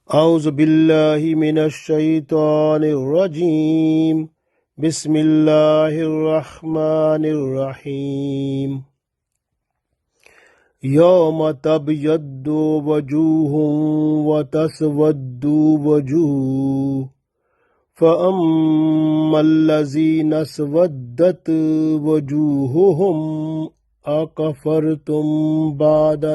أعوذ بالله من الشيطان الرجيم بسم الله الرحمن الرحيم يوم تبيض وجوه وتسود وجوه فأما الذين اسودت وجوههم أكفرتم بعد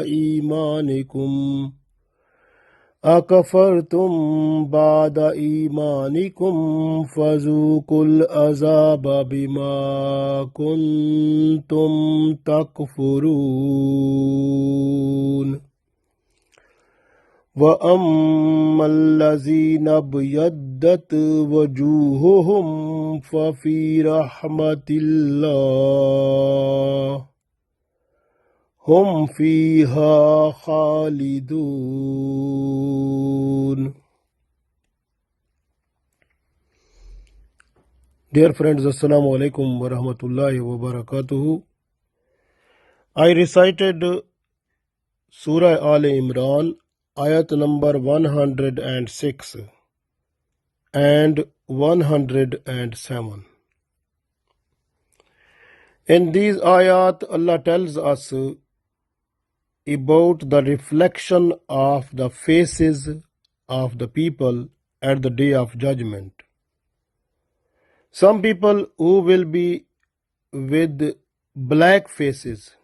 إيمانكم فذوقوا العذاب بما كنتم تكفرون وأما الذين ابيضت وجوههم ففي رحمة الله هم فيها خالدون. Dear friends, Assalamu alaikum wa rahmatullahi wa barakatuhu. I recited Surah Al-Imran, Ayat number 106 and 107. In these ayat, Allah tells us about the reflection of the faces of the people at the day of judgment. Some people who will be with black faces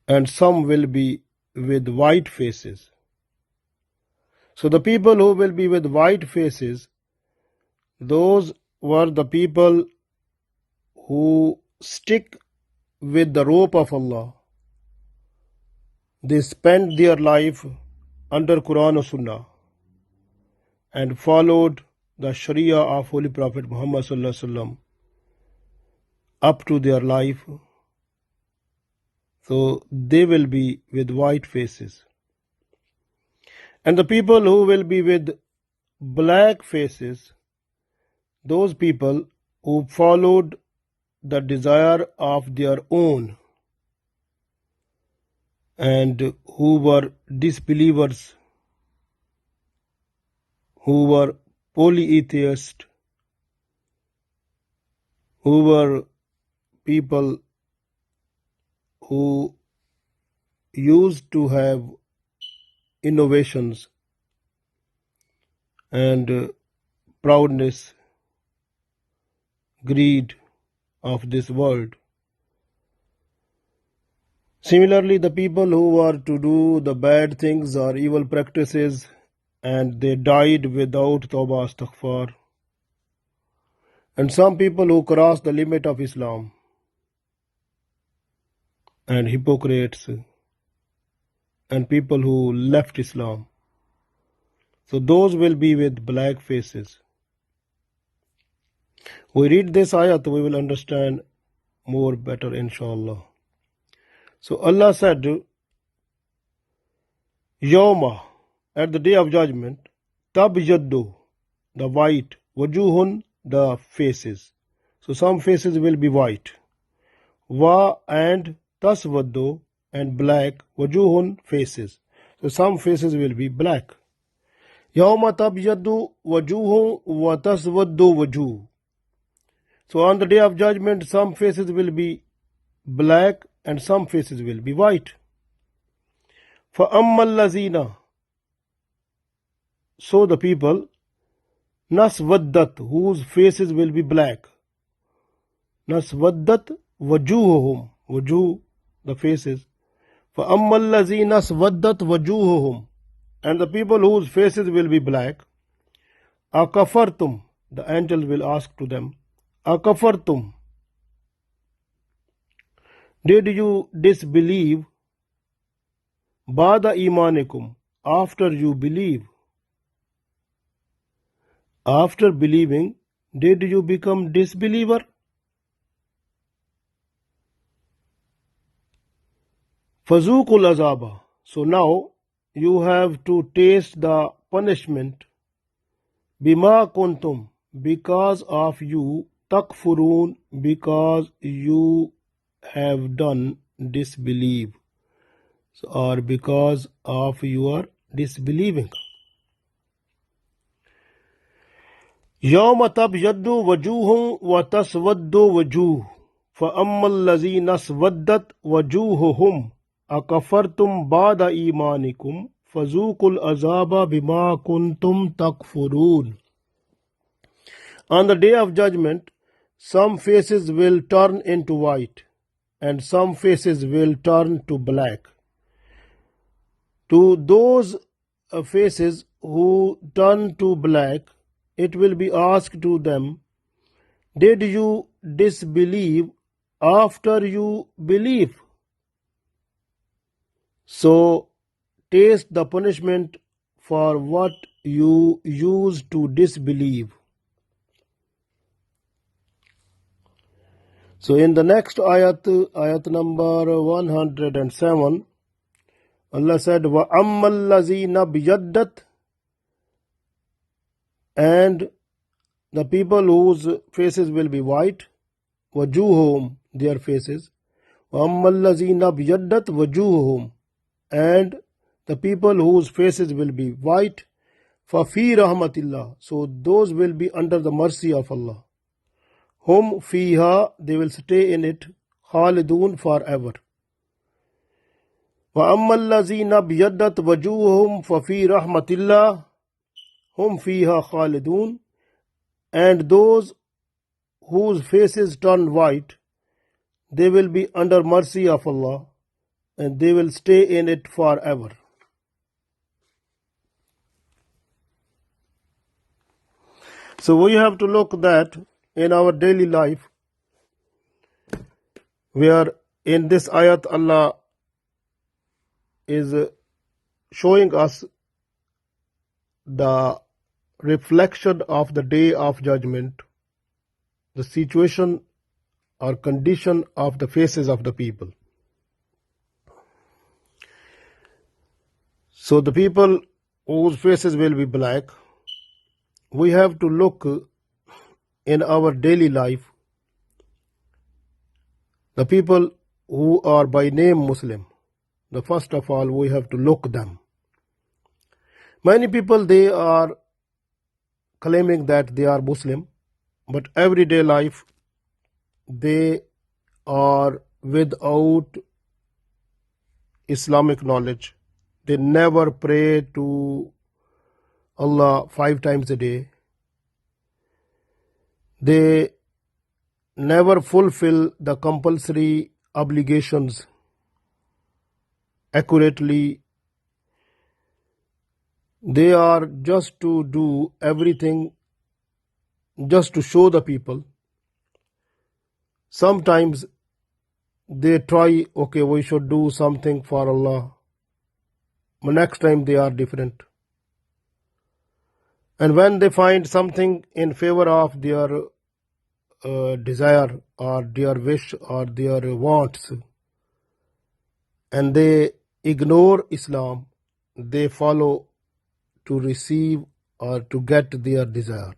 and some will be with white faces. So the people who will be with white faces, those were the people who stick with the rope of Allah. They spent their life under Quran or Sunnah and followed the Sharia of Holy Prophet Muhammad Sallallahu Alaihi Wasallam up to their life. So they will be with white faces. And the people who will be with black faces, those people who followed the desire of their own and who were disbelievers, who were polytheists, who were people who used to have innovations and proudness, greed of this world. Similarly, the people who were to do the bad things or evil practices and they died without tawbah astaghfar. And some people who crossed the limit of Islam and hypocrites and people who left Islam. So those will be with black faces. We read this ayat, we will understand more better inshallah. So Allah said, Yawma, at the day of judgment, tabyaddu, the white, wajuhun, the faces. So some faces will be white. Wa and taswaddu, and black, wajuhun, faces. So some faces will be black. Yawma tabyaddu wajuhun wa taswaddu wajuh. So on the day of judgment, some faces will be black and some faces will be white. فَأَمَّا الَّذِينَ, so the people, naswaddat, whose faces will be black. Naswaddat wajuhuhum, wajuh, the faces. فَأَمَّا الَّذِينَ aswaddat wajuhuhum, and the people whose faces will be black. Akafartum, the angels will ask to them, Akafartum, did you disbelieve? Bada imanikum, after you believe. After believing, did you become disbeliever? Fazukul azaba, so now you have to taste the punishment. Bima kuntum, because of you. Takfurun, because you have done disbelief, or because of your disbelieving. يوم تبيض وجوه وتسود وجوه فأما الذين اسودت وجوههم أكفرتم بعد إيمانكم فذوقوا العذاب بما كنتم تكفرون. On the day of judgment, some faces will turn into white and some faces will turn to black. To those faces who turn to black, it will be asked to them, did you disbelieve after you believe? So taste the punishment for what you used to disbelieve. So in the next ayat number 107, Allah said, وَأَمَّا الَّذِينَ بِيَدَّتْ, and the people whose faces will be white, وَجُوهُهُمْ, their faces, وَأَمَّا الَّذِينَ بِيَدَّتْ وَجُوهُهُمْ, and the people whose faces will be white, فَفِي رَحْمَةِ اللَّهِ, so those will be under the mercy of Allah. Hum fiha, they will stay in it, khalidun, forever. وَأَمَّا الَّذِينَ بِيَدَّتْ وَجُوهُهُمْ فَفِي رَحْمَةِ اللَّهِ hum fiha khalidun, and those whose faces turn white, they will be under mercy of Allah and they will stay in it forever. So we have to look that in our daily life, where in this ayat Allah is showing us the reflection of the day of judgment, the situation or condition of the faces of the people. So the people whose faces will be black, we have to look in our daily life, the people who are by name Muslim, the first of all we have to look them. Many people, they are claiming that they are Muslim, but everyday life they are without Islamic knowledge. They never pray to Allah 5 times a day. They never fulfill the compulsory obligations accurately. They are just to do everything just to show the people. Sometimes they try, okay, we should do something for Allah. But next time they are different. And when they find something in favor of their desire or their wish or their wants, and they ignore Islam, they follow to receive or to get their desire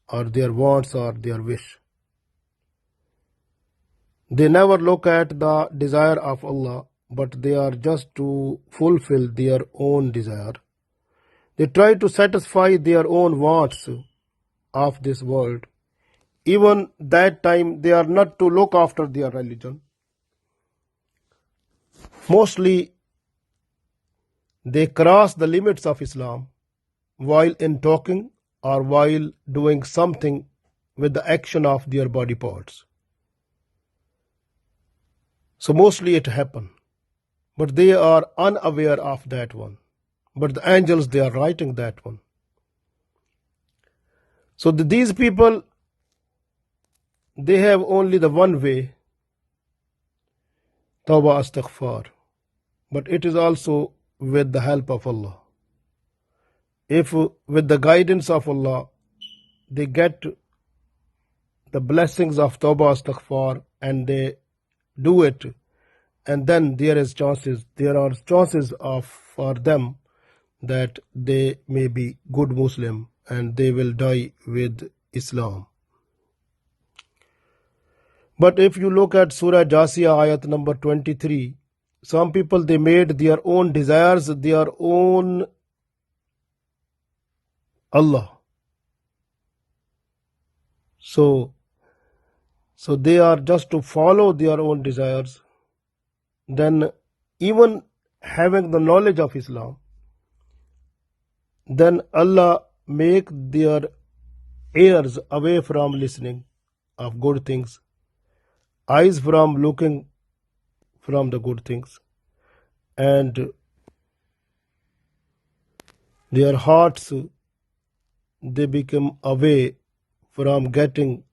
or their wants or their wish. They never look at the desire of Allah, but they are just to fulfill their own desire. They try to satisfy their own wants of this world. Even that time they are not to look after their religion. Mostly they cross the limits of Islam while in talking or while doing something with the action of their body parts. So mostly it happen, but they are unaware of that one. But the angels, they are writing that one. So these people, they have only the one way, Tawbah Astaghfar, but it is also with the help of Allah. If with the guidance of Allah, they get the blessings of Tawbah Astaghfar and they do it, and then there are chances of for them that they may be good Muslim and they will die with Islam. But if you look at Surah Jasiyah ayat number 23, some people, they made their own desires, their own Allah. So they are just to follow their own desires. Then even having the knowledge of Islam, then Allah make their ears away from listening of good things, eyes from looking from the good things, and their hearts, they become away from getting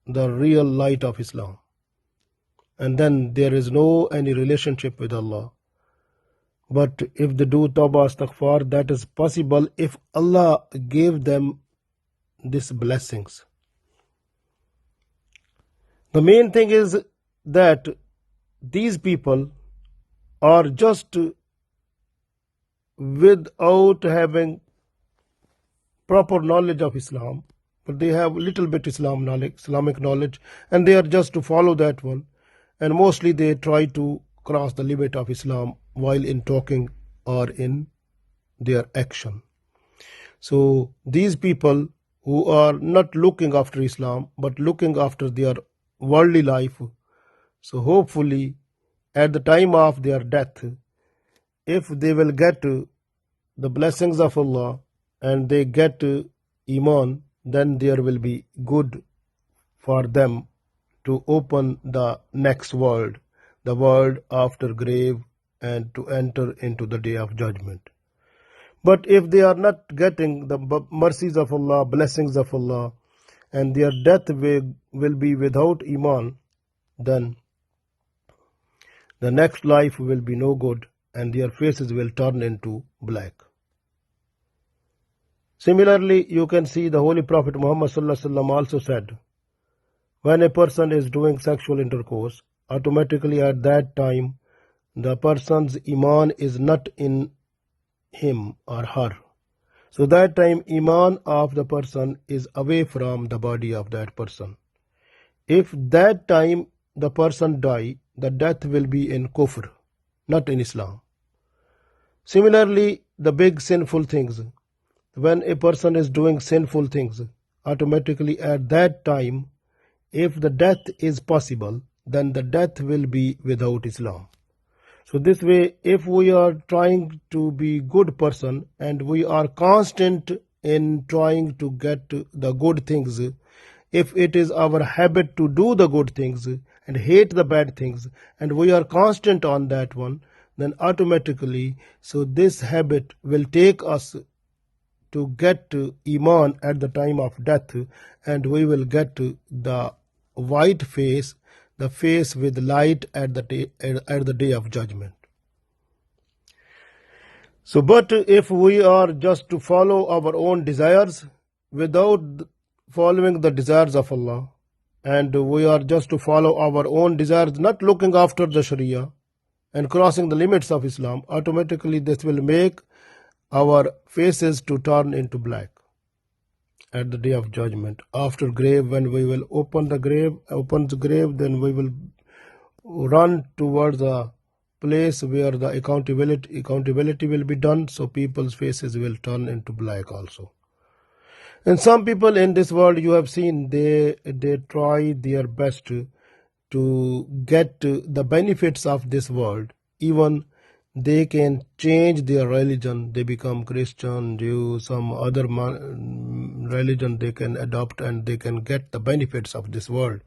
the real light of Islam. And then there is no any relationship with Allah. But if they do tawbah astaghfar, that is possible if Allah gave them these blessings. The main thing is that these people are just without having proper knowledge of Islam, but they have little bit Islamic knowledge, and they are just to follow that one. And mostly they try to cross the limit of Islam while in talking or in their action. So these people who are not looking after Islam but looking after their worldly life, so hopefully at the time of their death, if they will get the blessings of Allah and they get Iman, then there will be good for them to open the next world, the world after grave, and to enter into the day of judgment. But if they are not getting the mercies of Allah, blessings of Allah, and their death will be without Iman, then the next life will be no good, and their faces will turn into black. Similarly, you can see the Holy Prophet Muhammad also said, when a person is doing sexual intercourse, automatically at that time, the person's Iman is not in him or her. So that time, Iman of the person is away from the body of that person. If that time the person die, the death will be in kufr, not in Islam. Similarly, the big sinful things, when a person is doing sinful things, automatically at that time, if the death is possible, then the death will be without Islam. So this way, if we are trying to be good person and we are constant in trying to get the good things, if it is our habit to do the good things and hate the bad things, and we are constant on that one, then automatically, so this habit will take us to get Iman at the time of death, and we will get the white face, the face with light at the day of judgment. So, but if we are just to follow our own desires without following the desires of Allah, and we are just to follow our own desires, not looking after the Sharia and crossing the limits of Islam, automatically this will make our faces to turn into black at the day of judgment. After grave, when we will open the grave, then we will run towards the place where the accountability will be done, so people's faces will turn into black also. And some people in this world, you have seen, they try their best to get the benefits of this world. Even they can change their religion, they become Christian, Jew, some other religion they can adopt, and they can get the benefits of this world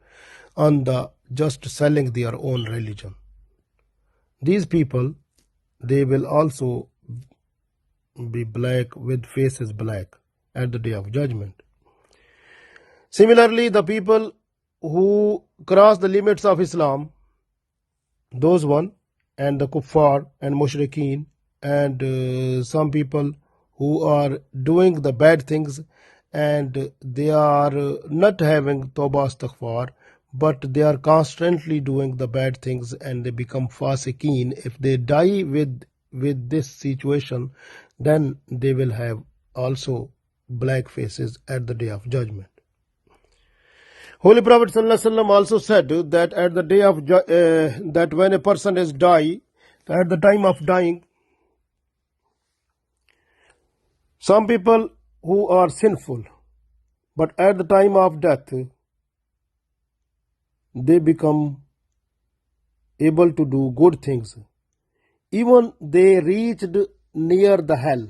on the just selling their own religion. These people, they will also be black, with faces black at the day of judgment. Similarly, the people who cross the limits of Islam, those one, and the kuffar and mushrikeen, and some people who are doing the bad things, and they are not having tawbah astaghfar, but they are constantly doing the bad things, and they become fasiqeen. If they die with this situation, then they will have also black faces at the day of judgment. Holy Prophet ﷺ also said that at the day of that when a person is die, So at the time of dying, some people who are sinful, but at the time of death, they become able to do good things. Even they reached near the hell,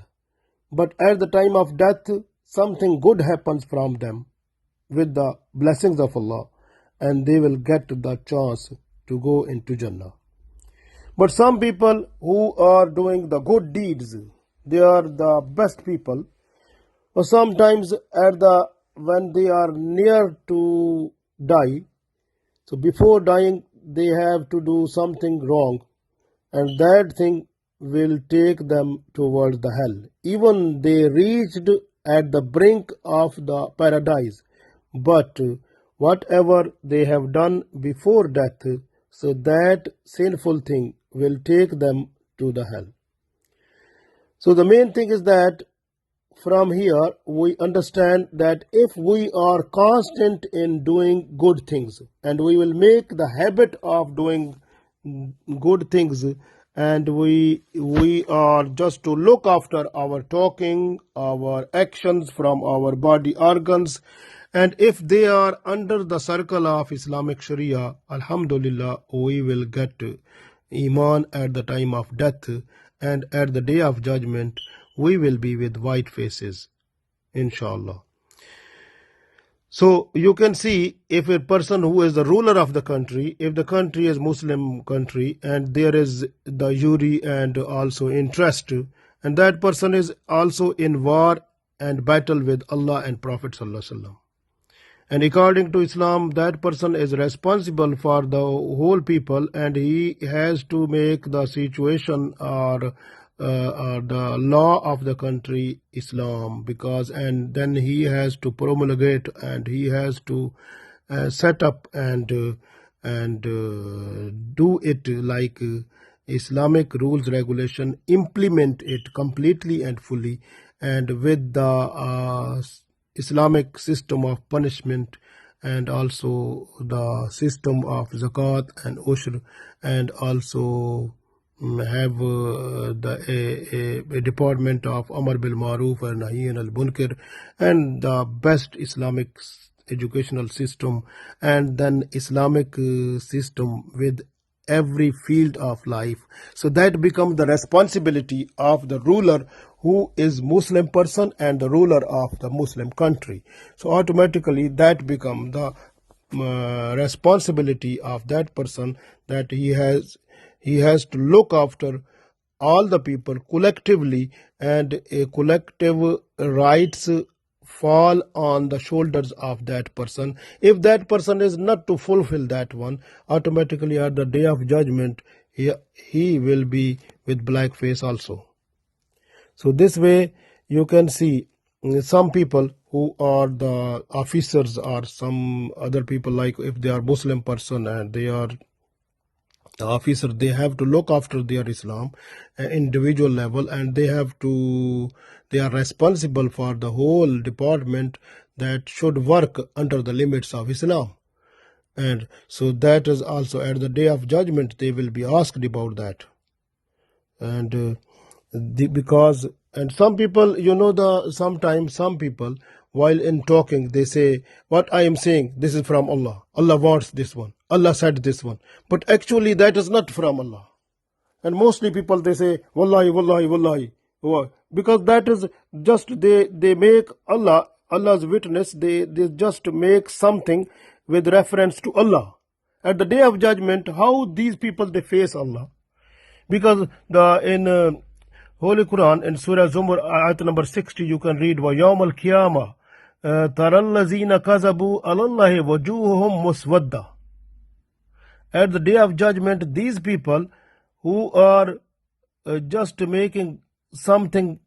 but at the time of death, something good happens from them with the blessings of Allah, and they will get the chance to go into Jannah. But some people who are doing the good deeds, they are the best people. Or sometimes when they are near to die, so before dying, they have to do something wrong, and that thing will take them towards the hell. Even they reached at the brink of the paradise, but whatever they have done before death, so that sinful thing will take them to the hell. So the main thing is that from here we understand that if we are constant in doing good things, and we will make the habit of doing good things, and we are just to look after our talking, our actions from our body organs, and if they are under the circle of Islamic Sharia, alhamdulillah, we will get Iman at the time of death, and at the day of judgment we will be with white faces, inshallah. So you can see, if a person who is the ruler of the country, if the country is Muslim country and there is the jury and also interest, and that person is also in war and battle with Allah and Prophet sallallahu alaihi wasallam. And according to Islam, that person is responsible for the whole people, and he has to make the situation or the law of the country Islam, and then he has to promulgate, and he has to set up and do it like Islamic rules regulation, implement it completely and fully, and with the Islamic system of punishment, and also the system of zakat and ushr, and also have a department of Amr bil Maruf and Nahi al Munkar, and the best Islamic educational system, and then Islamic system with every field of life. So that becomes the responsibility of the ruler who is Muslim person and the ruler of the Muslim country. So automatically that becomes the responsibility of that person, that he has to look after all the people collectively, and a collective rights fall on the shoulders of that person. If that person is not to fulfill that one, automatically at the day of judgment he will be with black face also. So this way you can see some people who are the officers, or some other people, like if they are Muslim person and they are the officer, they have to look after their Islam individual level, and they are responsible for the whole department that should work under the limits of Islam. And so that is also at the day of judgment they will be asked about that. And because some people, sometimes some people, while in talking, they say, what I am saying, this is from Allah. Allah wants this one. Allah said this one. But actually that is not from Allah. And mostly people, they say, Wallahi, Wallahi, Wallahi. Because that is just, they make Allah's witness, they just make something with reference to Allah. At the day of judgment, how these people, they face Allah? Because in Holy Quran, in Surah Zumar, ayat number 60, you can read, وَيَوْمَ الْقِيَامَةِ تَرَى الَّذِينَ كَذَبُوا عَلَى اللَّهِ وَجُوهُهُمْ مُسْوَدَّةٌ. At the day of judgment, these people who are just making something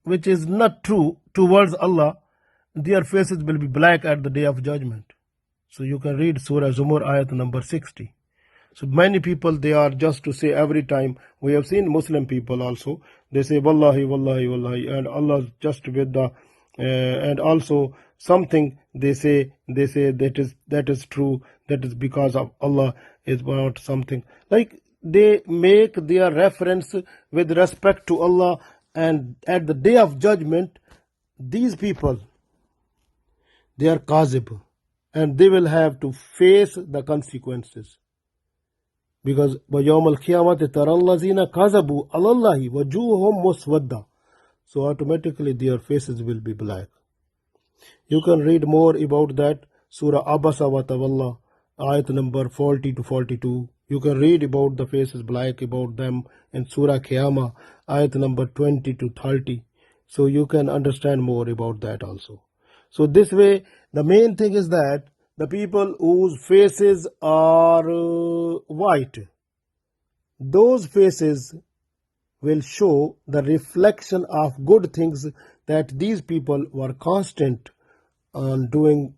which is not true towards Allah, their faces will be black at the day of judgment. So you can read Surah Zumar, ayat number 60. So many people, they are just to say every time. We have seen Muslim people also, they say Wallahi, Wallahi, Wallahi, and Allah just with the and also something they say that is true, that is because of Allah is about something. Like they make their reference with respect to Allah, and at the day of judgment, these people, they are kazib, and they will have to face the consequences. Because وَيَوْمَ الْقِيَامَةِ تَرَى الَّذِينَ كَذَبُوا عَلَى اللَّهِ وَجُوهُهُمْ مُسْوَدَّةٌ. So automatically their faces will be black. You can read more about that. Surah Abasa wa Tawalla, ayat number 40 to 42. You can read about the faces black about them in Surah Qiyamah, ayat number 20 to 30. So you can understand more about that also. So this way, the main thing is that the people whose faces are white, those faces will show the reflection of good things, that these people were constant on doing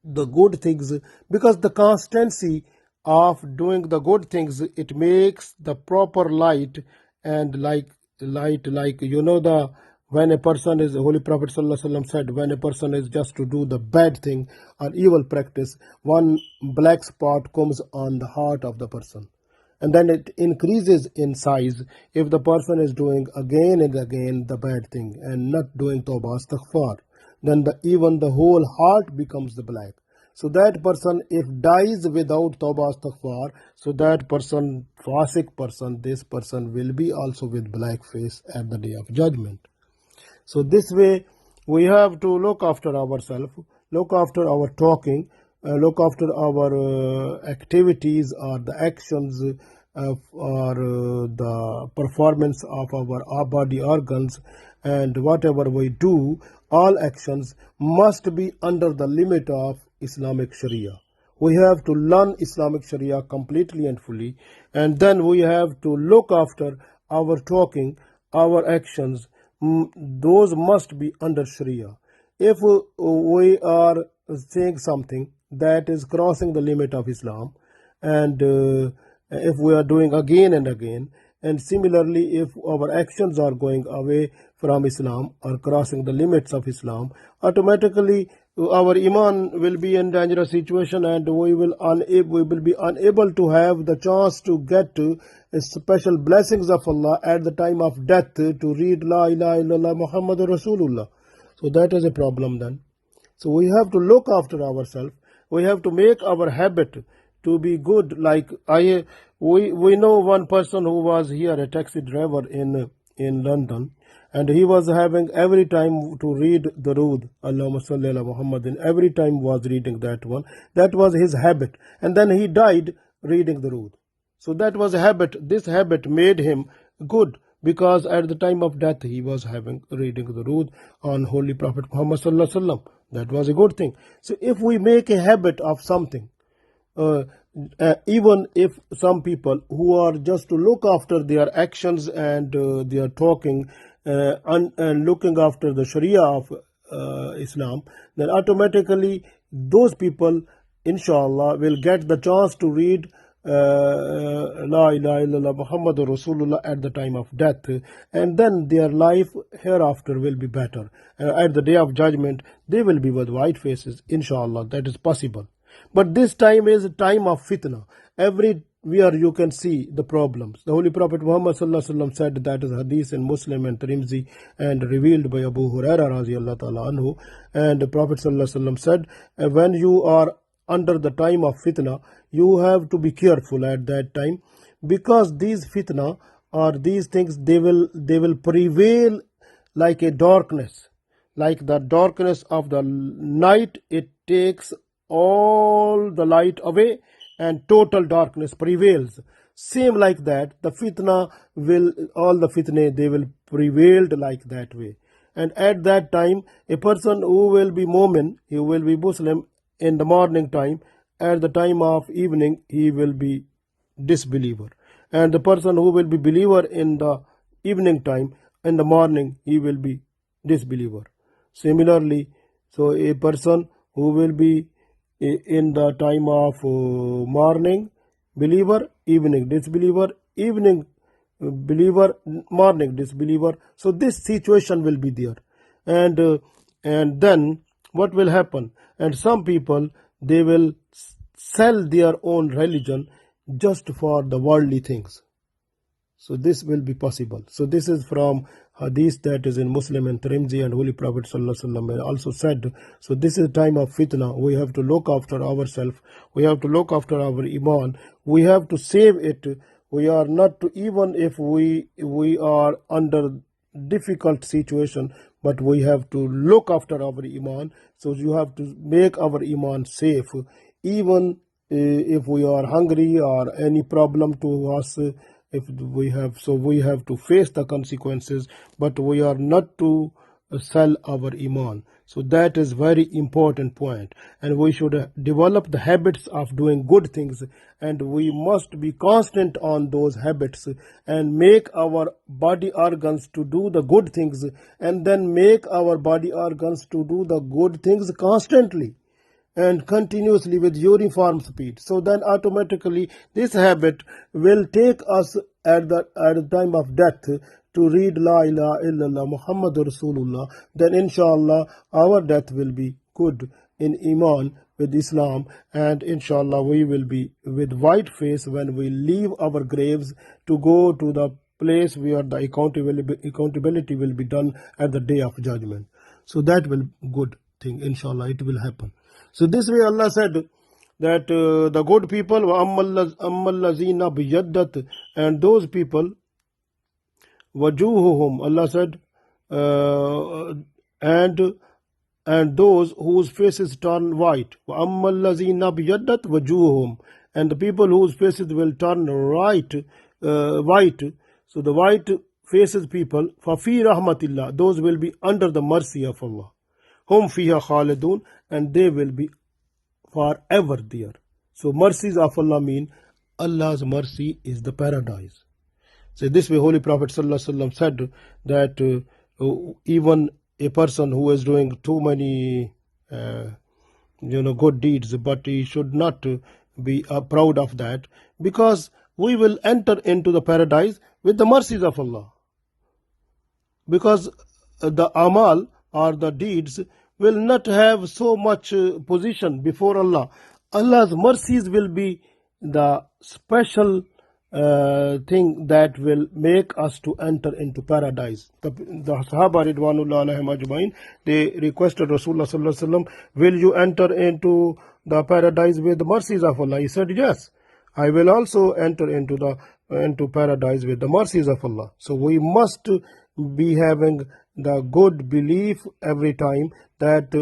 the good things, because the constancy of doing the good things, it makes the proper light. And like the when a person is, Holy Prophet ﷺ said, when a person is just to do the bad thing or evil practice, one black spot comes on the heart of the person, and then it increases in size if the person is doing again and again the bad thing and not doing tawbah astaghfar. Then even the whole heart becomes the black. So that person, if dies without tawbah astaghfar, so that person, fasik person, this person will be also with black face at the day of judgment. So this way, we have to look after ourselves, look after our talking, look after our activities or the actions or the performance of our body organs, and whatever we do, all actions must be under the limit of Islamic Sharia. We have to learn Islamic Sharia completely and fully, and then we have to look after our talking, our actions. Those must be under Sharia. If we are saying something that is crossing the limit of Islam, and if we are doing again and again, and similarly if our actions are going away from Islam or crossing the limits of Islam, automatically our iman will be in dangerous situation, and we will be unable to have the chance to get special blessings of Allah at the time of death to read La ilaha illallah Muhammadur Rasulullah. So that is a problem then. So we have to look after ourselves. We have to make our habit to be good. Like we know one person who was here, a taxi driver in London, and he was having every time to read the Rood, Allahumma salli ala Muhammadin, every time was reading that one. That was his habit. And then he died reading the Rood. So that was a habit. This habit made him good, because at the time of death he was reading the Rood on Holy Prophet Muhammad sallallahu alaihi wasallam. That was a good thing. So if we make a habit of something, even if some people who are just to look after their actions and their talking and looking after the Sharia of Islam, then automatically those people, inshallah, will get the chance to read La ilaha illallah Muhammadur Rasulullah at the time of death, and then their life hereafter will be better. At the day of judgment, they will be with white faces, inshallah. That is possible. But this time is a time of fitna. Everywhere you can see the problems. The Holy Prophet Muhammad sallallahu alaihi wasallam said, that is hadith in Muslim and Tirmidhi, and revealed by Abu Huraira radiyallahu ta'ala anhu. And the Prophet sallallahu alaihi wasallam said, when you are under the time of fitna, you have to be careful at that time, because these fitna or these things, they will prevail like a darkness, like the darkness of the night. It takes all the light away and total darkness prevails. Same like that, the fitna will, all the fitna, they will prevail like that way. And at that time, a person who will be mu'min, he will be Muslim in the morning time, at the time of evening he will be disbeliever. And the person who will be believer in the evening time, in the morning he will be disbeliever. Similarly, so a person who will be in the time of morning believer, evening disbeliever, evening believer, morning disbeliever. So this situation will be there. And then what will happen? And some people, they will sell their own religion just for the worldly things. So this will be possible. So this is from hadith that is in Muslim and Tirmidhi, and Holy Prophet sallallahu alaihi wasallam also said, so this is time of fitna. We have to look after ourselves. We have to look after our iman. We have to save it. We are not to, even if we are under difficult situation, but we have to look after our iman. So you have to make our iman safe, even if we are hungry or any problem to us. If we have, so we have to face the consequences, but we are not to sell our iman. So that is very important point, and we should develop the habits of doing good things, and we must be constant on those habits and make our body organs to do the good things, and then make our body organs to do the good things constantly and continuously with uniform speed. So then automatically this habit will take us at the time of death to read La ilaha illallah Muhammadur Rasulullah. Then inshallah our death will be good in iman with Islam, and inshallah we will be with white face when we leave our graves to go to the place where the accountability will be done at the day of judgment. So that will good thing, inshallah it will happen. So this way Allah said that the good people, وَأَمَّا الَّذِينَ بِيَدَّتْ, and those people, وَجُوهُهُمْ, Allah said, and those whose faces turn white. وَأَمَّا الَّذِينَ بِيَدَّتْ وَجُوهُهُمْ, and the people whose faces will turn white. So the white faces people, فَفِي رَحْمَةِ اللَّهِ, those will be under the mercy of Allah. Hum fiha khalidun, and they will be forever there. So mercies of Allah mean Allah's mercy is the paradise. So this way Holy Prophet sallallahu alaihi wasallam said that even a person who is doing too many good deeds, but he should not be proud of that, because we will enter into the paradise with the mercies of Allah, because the amal or the deeds will not have so much position before Allah. Allah's mercies will be the special thing that will make us to enter into paradise. The Sahaba Ridwanullah alaihim ajmain, they requested Rasulullah sallallahu alaihi wasallam, will you enter into the paradise with the mercies of Allah? He said, yes, I will also enter into paradise with the mercies of Allah. So we must be having the good belief every time that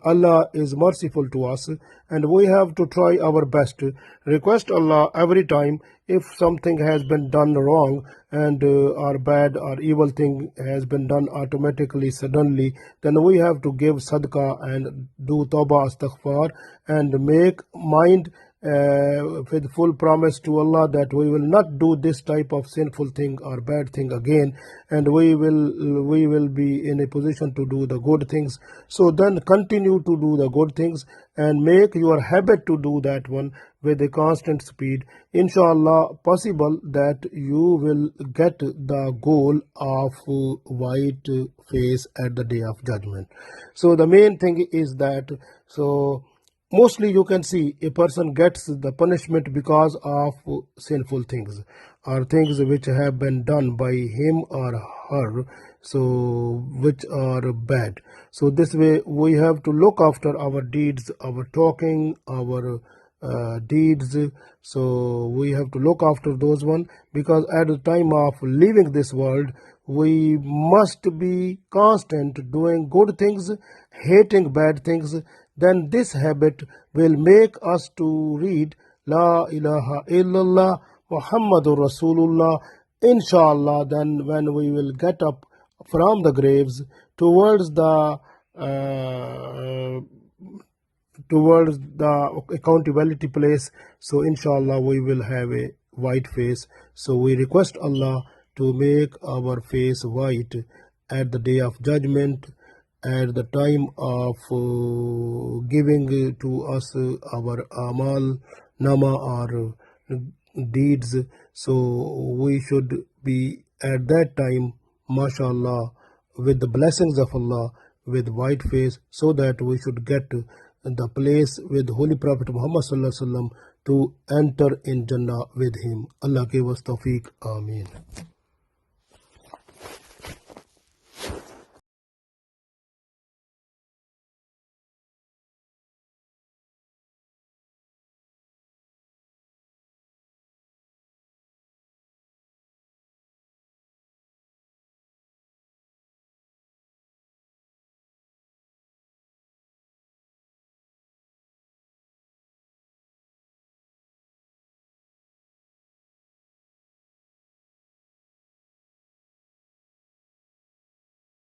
Allah is merciful to us, and we have to try our best to request Allah every time. If something has been done wrong and or bad or evil thing has been done automatically suddenly, then we have to give sadaqah and do tawbah astaghfar and make mind with full promise to Allah that we will not do this type of sinful thing or bad thing again, and we will be in a position to do the good things. So then continue to do the good things and make your habit to do that one with a constant speed. Inshallah possible that you will get the goal of white face at the day of judgment. So the main thing is that, so mostly you can see a person gets the punishment because of sinful things or things which have been done by him or her, so which are bad. So this way we have to look after our deeds, our talking, our deeds. So we have to look after those one, because at the time of leaving this world we must be constant doing good things, hating bad things. Then this habit will make us to read La ilaha illallah Muhammadur Rasulullah. Inshallah, then when we will get up from the graves towards the accountability place, so inshallah we will have a white face. So we request Allah to make our face white at the day of judgment, at the time of giving to us our amal nama or deeds. So we should be at that time, mashallah, with the blessings of Allah, with white face, so that we should get the place with Holy Prophet Muhammad sallallahu alaihi wasallam to enter in Jannah with him. Allah give us tawfiq. Ameen.